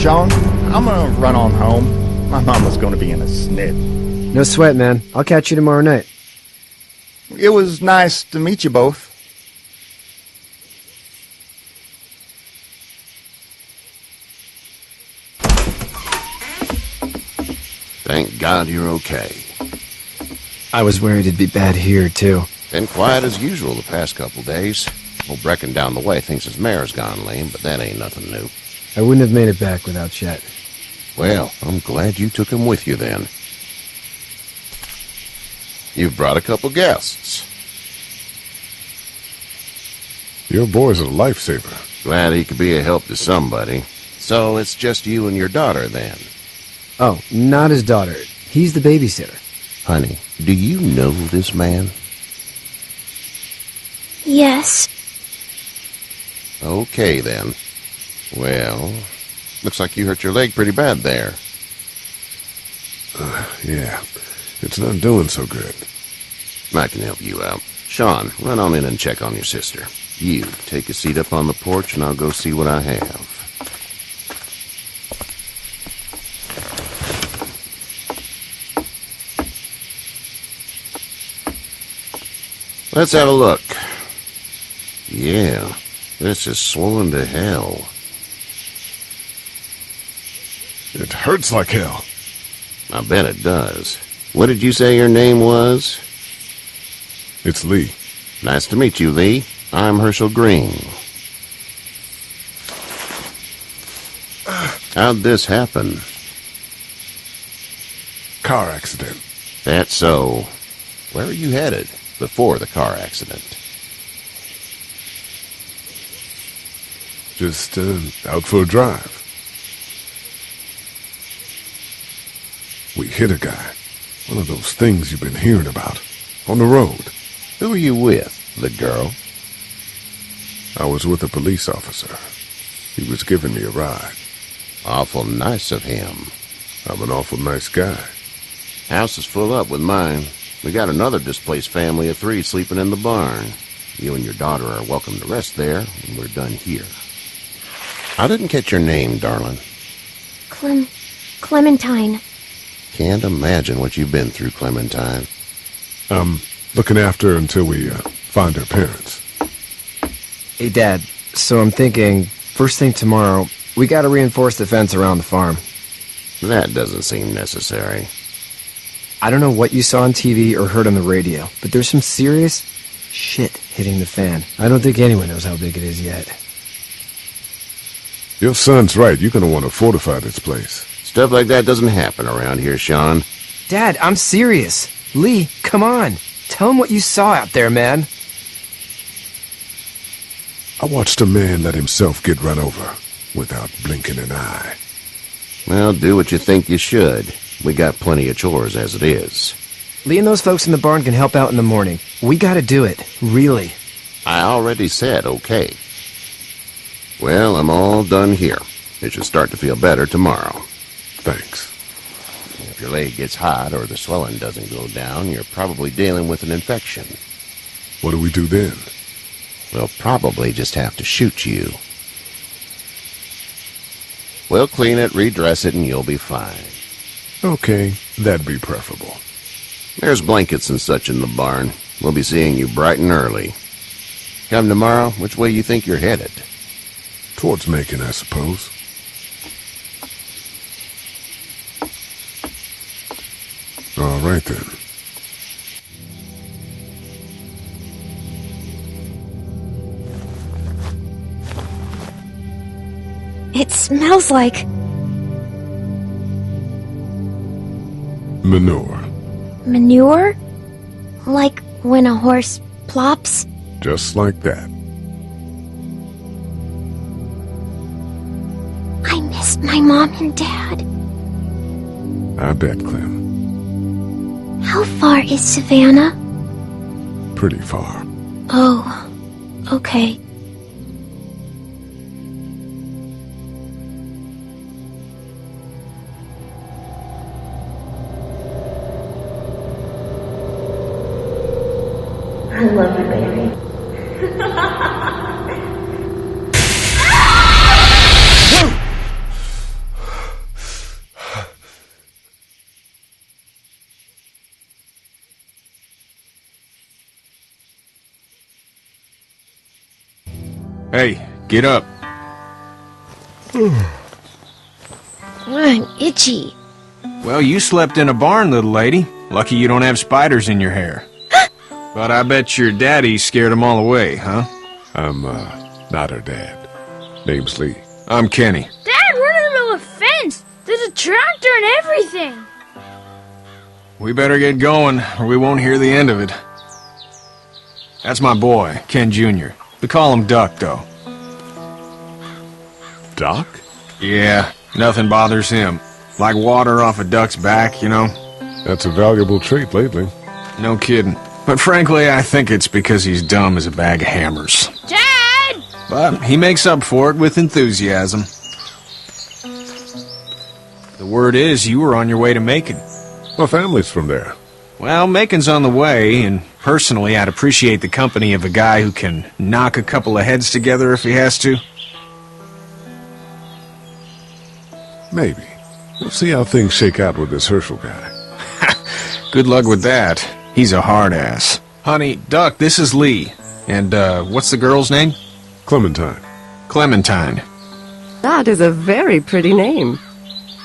Sean. I'm gonna run on home. My mama's gonna be in a snit. No sweat, man. I'll catch you tomorrow night. It was nice to meet you both. Thank God you're okay. I was worried it'd be bad here, too. Been quiet as usual the past couple days. Old Brecken down the way thinks his mare's gone lame, but that ain't nothing new. I wouldn't have made it back without Chet. Well, I'm glad you took him with you then. You've brought a couple guests. Your boy's a lifesaver. Glad he could be a help to somebody. So it's just you and your daughter then? Oh, not his daughter. He's the babysitter. Honey, do you know this man? Yes. Okay, then. Well, looks like you hurt your leg pretty bad there. Yeah, it's not doing so good. I can help you out. Sean, run on in and check on your sister. You, take a seat up on the porch and I'll go see what I have. Let's have a look. Yeah, this is swollen to hell. It hurts like hell. I bet it does. What did you say your name was? It's Lee. Nice to meet you, Lee. I'm Hershel Green. How'd this happen? Car accident. That's so. Where are you headed before the car accident? Just out for a drive. We hit a guy. One of those things you've been hearing about. On the road. Who are you with? The girl? I was with a police officer. He was giving me a ride. Awful nice of him. I'm an awful nice guy. House is full up with mine. We got another displaced family of 3 sleeping in the barn. You and your daughter are welcome to rest there when we're done here. I didn't catch your name, darling. Clementine. Can't imagine what you've been through, Clementine. I'm looking after her until we find her parents. Hey, Dad, so I'm thinking, first thing tomorrow, we gotta reinforce the fence around the farm. That doesn't seem necessary. I don't know what you saw on TV or heard on the radio, but there's some serious shit hitting the fan. I don't think anyone knows how big it is yet. Your son's right. You're gonna want to fortify this place. Stuff like that doesn't happen around here, Sean. Dad, I'm serious. Lee, come on. Tell him what you saw out there, man. I watched a man let himself get run over without blinking an eye. Well, do what you think you should. We got plenty of chores as it is. Lee and those folks in the barn can help out in the morning. We gotta do it. Really. I already said okay. Well, I'm all done here. It should start to feel better tomorrow. Thanks. If your leg gets hot or the swelling doesn't go down, you're probably dealing with an infection. What do we do then? We'll probably just have to shoot you. We'll clean it, redress it, and you'll be fine. Okay, that'd be preferable. There's blankets and such in the barn. We'll be seeing you bright and early. Come tomorrow, which way you think you're headed? Towards Macon, I suppose. All right, then. It smells like Manure. manure? Like when a horse plops? Just like that. I miss my mom and dad. I bet, Clem. How far is Savannah? Pretty far. Oh, okay. I love you, baby. Hey, get up. I'm itchy. Well, you slept in a barn, little lady. Lucky you don't have spiders in your hair. But I bet your daddy scared them all away, huh? I'm, not her dad. Name's Lee. I'm Kenny. Dad, we're in the middle of a fence. There's a tractor and everything. We better get going, or we won't hear the end of it. That's my boy, Ken Jr. We call him Duck, though. Doc? Yeah, nothing bothers him. Like water off a duck's back, you know? That's a valuable trait lately. No kidding. But frankly, I think it's because he's dumb as a bag of hammers. Dad! But he makes up for it with enthusiasm. The word is you were on your way to Macon. My family's from there. Well, Macon's on the way, and personally, I'd appreciate the company of a guy who can knock a couple of heads together if he has to. Maybe. We'll see how things shake out with this Hershel guy. Good luck with that. He's a hard ass. Honey, Duck, this is Lee. And, what's the girl's name? Clementine. Clementine. That is a very pretty name.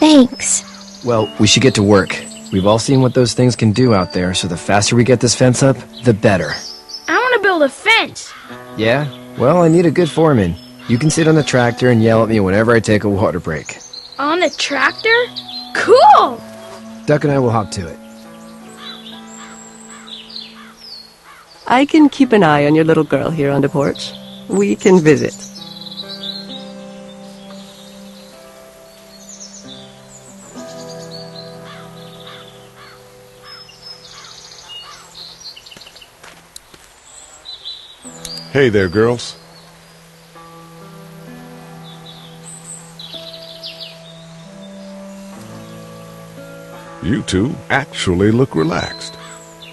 Thanks. Well, we should get to work. We've all seen what those things can do out there, so the faster we get this fence up, the better. I want to build a fence. Yeah? Well, I need a good foreman. You can sit on the tractor and yell at me whenever I take a water break. On the tractor? Cool! Duck and I will hop to it. I can keep an eye on your little girl here on the porch. We can visit. Hey there, girls. You two actually look relaxed.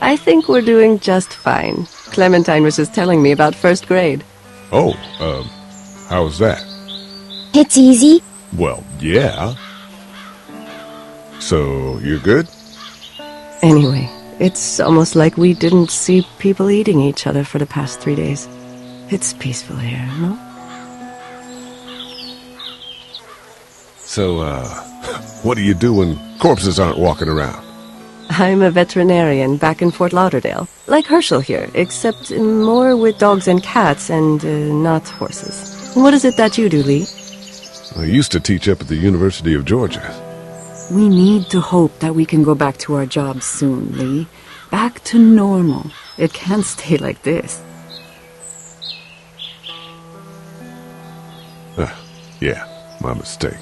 I think we're doing just fine. Clementine was just telling me about first grade. Oh, how was that? It's easy. Well, yeah. So, you're good? Anyway, it's almost like we didn't see people eating each other for the past 3 days. It's peaceful here, no? So, what do you do when corpses aren't walking around? I'm a veterinarian back in Fort Lauderdale. Like Hershel here, except more with dogs and cats and not horses. What is it that you do, Lee? I used to teach up at the University of Georgia. We need to hope that we can go back to our jobs soon, Lee. Back to normal. It can't stay like this. Yeah, my mistake.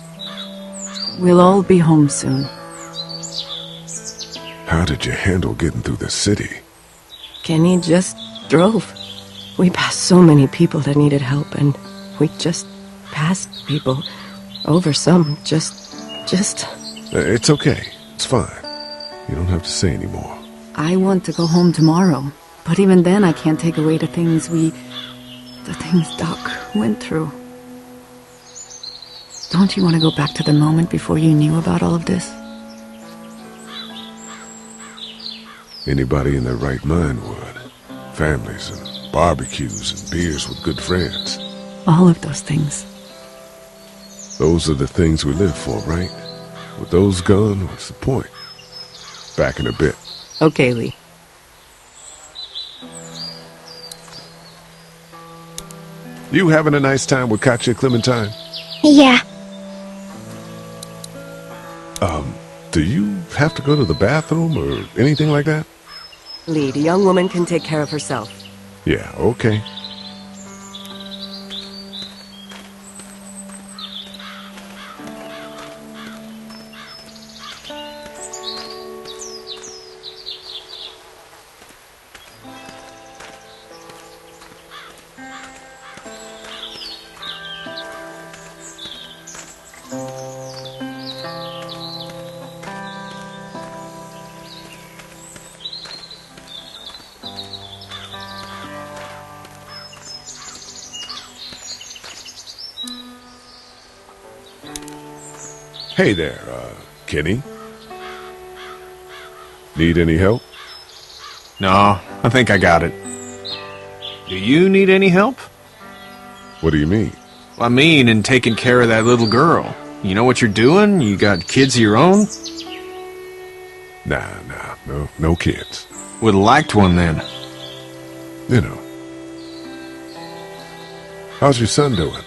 We'll all be home soon. How did you handle getting through the city? Kenny just drove. We passed so many people that needed help, and we just passed people. Over some, just... It's okay. It's fine. You don't have to say any more. I want to go home tomorrow, but even then I can't take away the things Doc went through. Don't you want to go back to the moment before you knew about all of this? Anybody in their right mind would. Families and barbecues and beers with good friends. All of those things. Those are the things we live for, right? With those gone, what's the point? Back in a bit. Okay, Lee. You having a nice time with Katya, Clementine? Yeah. Do you have to go to the bathroom or anything like that? Lee, the young woman can take care of herself. Yeah, okay. Hey there, Kenny. Need any help? No, I think I got it. Do you need any help? What do you mean? I mean, in taking care of that little girl. You know what you're doing? You got kids of your own? Nah, no kids. Would've liked one then. You know. How's your son doing?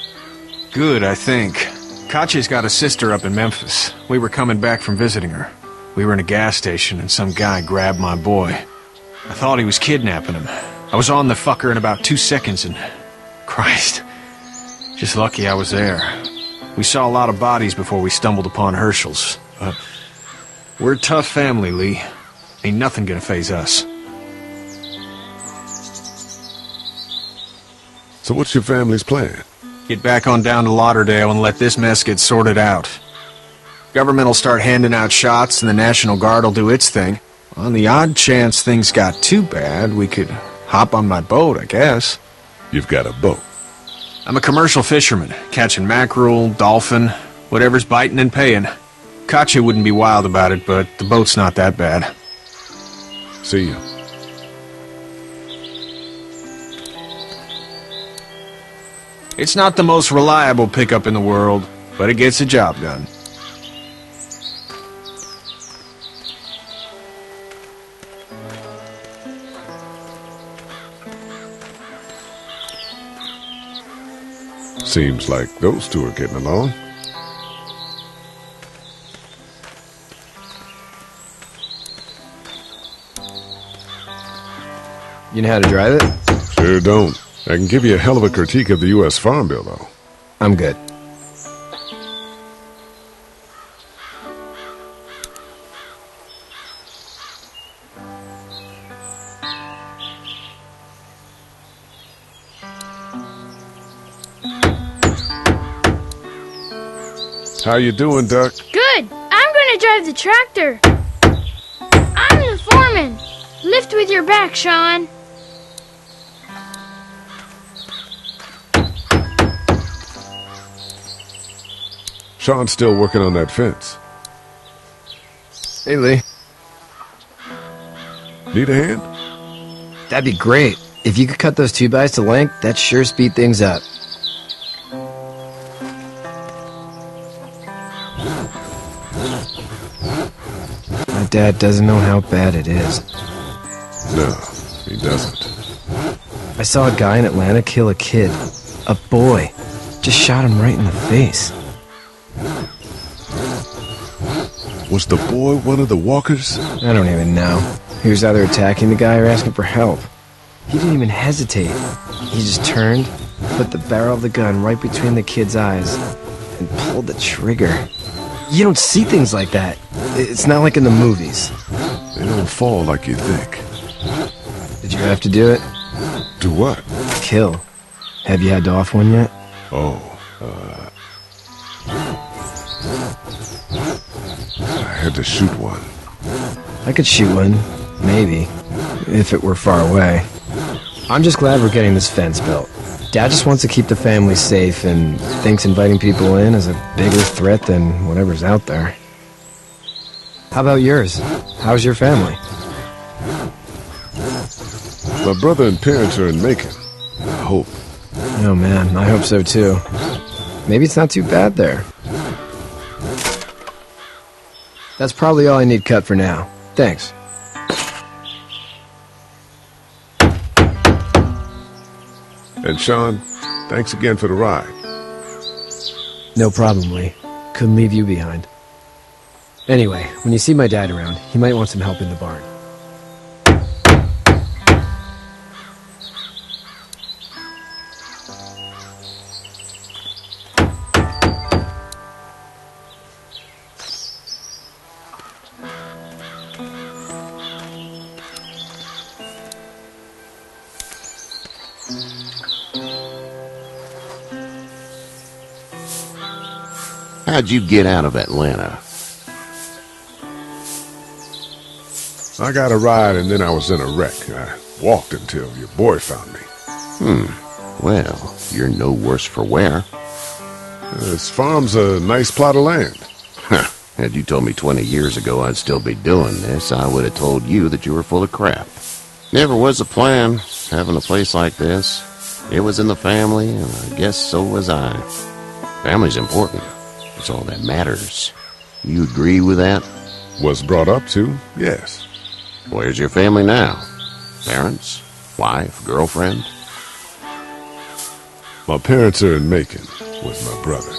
Good, I think. Katya's got a sister up in Memphis. We were coming back from visiting her. We were in a gas station and some guy grabbed my boy. I thought he was kidnapping him. I was on the fucker in about 2 seconds and... Christ. Just lucky I was there. We saw a lot of bodies before we stumbled upon Hershel's. We're a tough family, Lee. Ain't nothing gonna faze us. So what's your family's plan? Get back on down to Lauderdale and let this mess get sorted out. Government will start handing out shots and the National Guard will do its thing. On the odd chance things got too bad, we could hop on my boat, I guess. You've got a boat. I'm a commercial fisherman, catching mackerel, dolphin, whatever's biting and paying. Katya wouldn't be wild about it, but the boat's not that bad. See you. It's not the most reliable pickup in the world, but it gets the job done. Seems like those two are getting along. You know how to drive it? Sure don't. I can give you a hell of a critique of the U.S. Farm Bill, though. I'm good. How you doing, Duck? Good. I'm gonna drive the tractor. I'm the foreman. Lift with your back, Sean. Sean's still working on that fence. Hey, Lee. Need a hand? That'd be great. If you could cut those 2x to length, that'd sure speed things up. My dad doesn't know how bad it is. No, he doesn't. I saw a guy in Atlanta kill a kid. A boy. Just shot him right in the face. Was the boy one of the walkers? I don't even know. He was either attacking the guy or asking for help. He didn't even hesitate. He just turned, put the barrel of the gun right between the kid's eyes, and pulled the trigger. You don't see things like that. It's not like in the movies. They don't fall like you think. Did you have to do it? Do what? Kill. Have you had to off one yet? I had to shoot one. I could shoot one. Maybe. If it were far away. I'm just glad we're getting this fence built. Dad just wants to keep the family safe and thinks inviting people in is a bigger threat than whatever's out there. How about yours? How's your family? My brother and parents are in Macon. I hope. Oh man, I hope so too. Maybe it's not too bad there. That's probably all I need cut for now. Thanks. And Sean, thanks again for the ride. No problem, Lee. Couldn't leave you behind. Anyway, when you see my dad around, he might want some help in the barn. How'd you get out of Atlanta? I got a ride and then I was in a wreck. I walked until your boy found me. Well, you're no worse for wear. This farm's a nice plot of land. Huh. Had you told me 20 years ago I'd still be doing this, I would have told you that you were full of crap. Never was a plan, having a place like this. It was in the family, and I guess so was I. Family's important. It's all that matters. You agree with that? Was brought up to, yes. Where's your family now? Parents? Wife? Girlfriend? My parents are in Macon with my brother.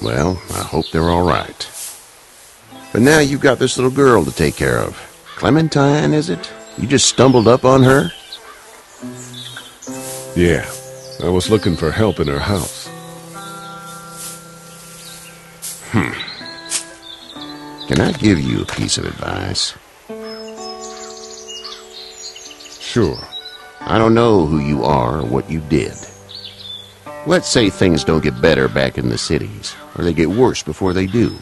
Well, I hope they're all right. But now you've got this little girl to take care of. Clementine, is it? You just stumbled up on her? Yeah, I was looking for help in her house. Can I give you a piece of advice? Sure. I don't know who you are or what you did. Let's say things don't get better back in the cities, or they get worse before they do.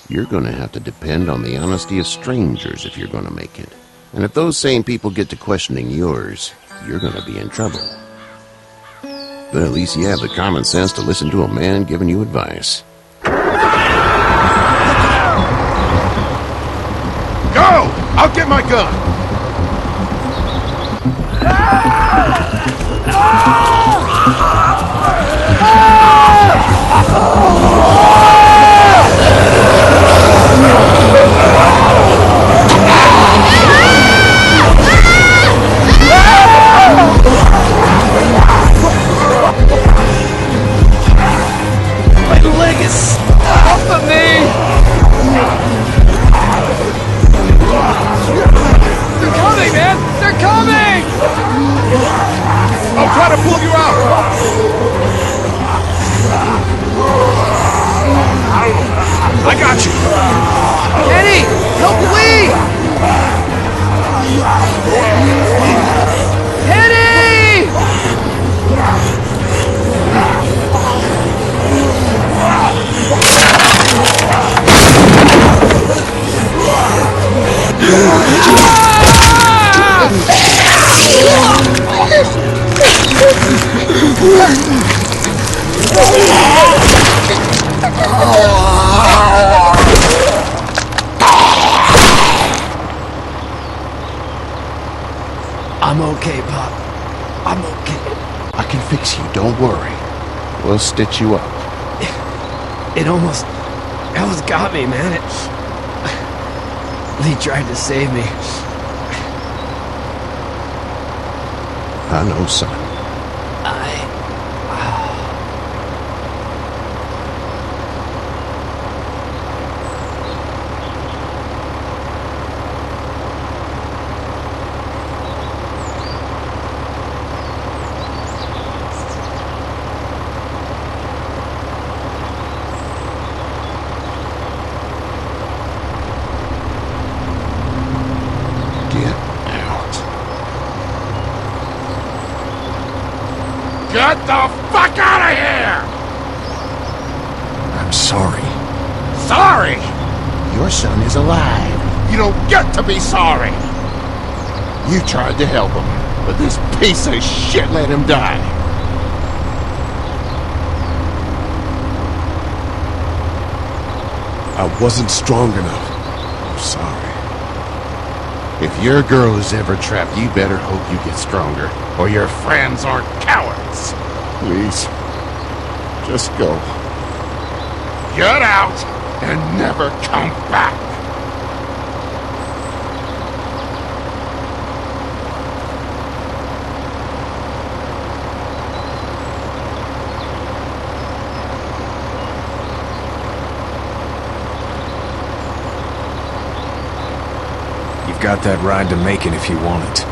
You're going to have to depend on the honesty of strangers if you're going to make it. And if those same people get to questioning yours, you're going to be in trouble. But at least you have the common sense to listen to a man giving you advice. Go! I'll get my gun! My leg is off of me! They're coming, man! They're coming! I'll try to pull you out! I got you. Eddie! Help Lee! Eddie! I'm okay, Pop. I'm okay. I can fix you, don't worry. We'll stitch you up. It almost got me, man. Lee tried to save me. I know, son. Get the fuck out of here! I'm sorry. Sorry? Your son is alive. You don't get to be sorry! You tried to help him, but this piece of shit let him die. I wasn't strong enough. I'm sorry. If your girl is ever trapped, you better hope you get stronger, or your friends aren't cowards. Please, just go. Get out and never come back! You've got that ride to Macon if you want it.